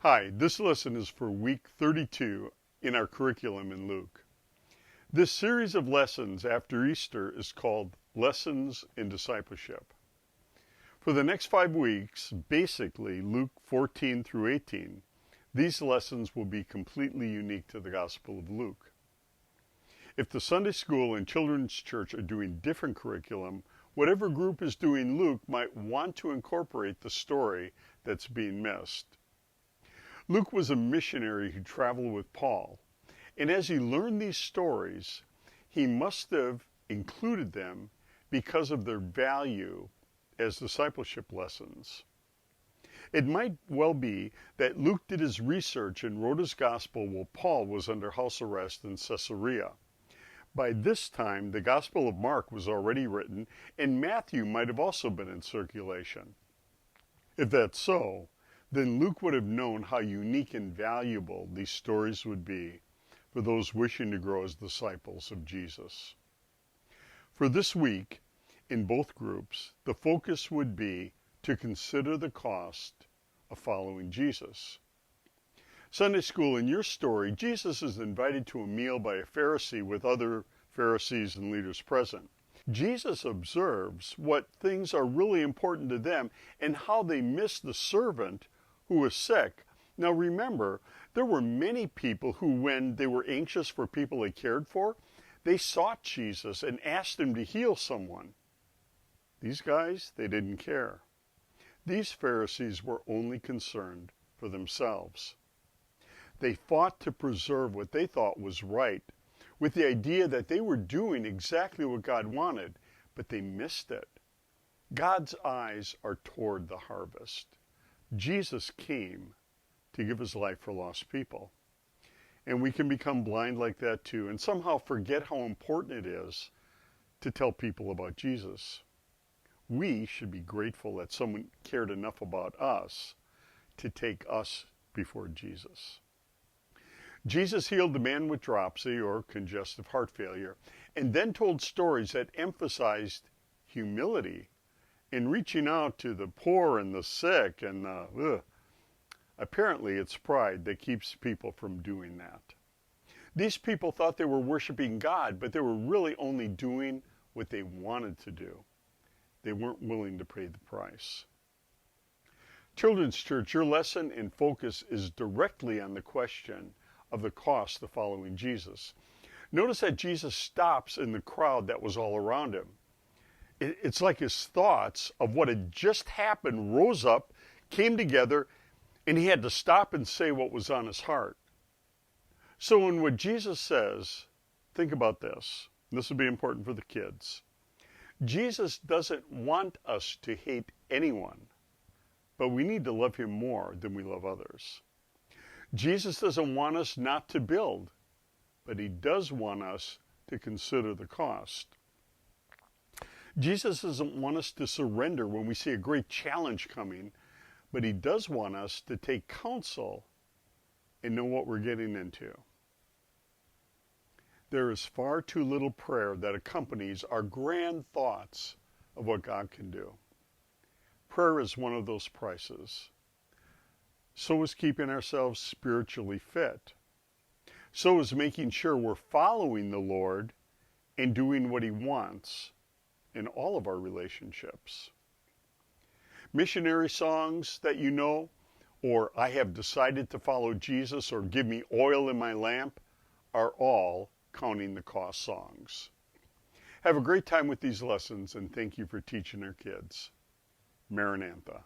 Hi, this lesson is for week 32 in our curriculum in Luke. This series of lessons after Easter is called Lessons in Discipleship. For the next 5 weeks, basically Luke 14 through 18, these lessons will be completely unique to the Gospel of Luke. If the Sunday school and children's church are doing different curriculum, whatever group is doing Luke might want to incorporate the story that's being missed. Luke was a missionary who traveled with Paul, and as he learned these stories, he must have included them because of their value as discipleship lessons. It might well be that Luke did his research and wrote his gospel while Paul was under house arrest in Caesarea. By this time, the Gospel of Mark was already written, and Matthew might have also been in circulation. If that's so, then Luke would have known how unique and valuable these stories would be for those wishing to grow as disciples of Jesus. For this week, in both groups, the focus would be to consider the cost of following Jesus. Sunday school, in your story, Jesus is invited to a meal by a Pharisee with other Pharisees and leaders present. Jesus observes what things are really important to them and how they miss the servant who was sick. Now remember, there were many people who, when they were anxious for people they cared for, they sought Jesus and asked him to heal someone. These guys, they didn't care. These Pharisees were only concerned for themselves. They fought to preserve what they thought was right, with the idea that they were doing exactly what God wanted, but they missed it. God's eyes are toward the harvest. Jesus came to give his life for lost people. And we can become blind like that too, and somehow forget how important it is to tell people about Jesus. We should be grateful that someone cared enough about us to take us before Jesus. Jesus healed the man with dropsy, or congestive heart failure, and then told stories that emphasized humility in reaching out to the poor and the sick, and apparently it's pride that keeps people from doing that. These people thought they were worshiping God, but they were really only doing what they wanted to do. They weren't willing to pay the price. Children's Church, your lesson and focus is directly on the question of the cost of following Jesus. Notice that Jesus stops in the crowd that was all around him. It's like his thoughts of what had just happened rose up, came together, and he had to stop and say what was on his heart. So in what Jesus says, think about this. This will be important for the kids. Jesus doesn't want us to hate anyone, but we need to love him more than we love others. Jesus doesn't want us not to build, but he does want us to consider the cost. Jesus doesn't want us to surrender when we see a great challenge coming, but he does want us to take counsel and know what we're getting into. There is far too little prayer that accompanies our grand thoughts of what God can do. Prayer is one of those prices. So is keeping ourselves spiritually fit. So is making sure we're following the Lord and doing what he wants in all of our relationships. Missionary songs that you know, or I have decided to follow Jesus, or give me oil in my lamp, are all counting the cost songs. Have a great time with these lessons, and thank you for teaching our kids. Maranatha.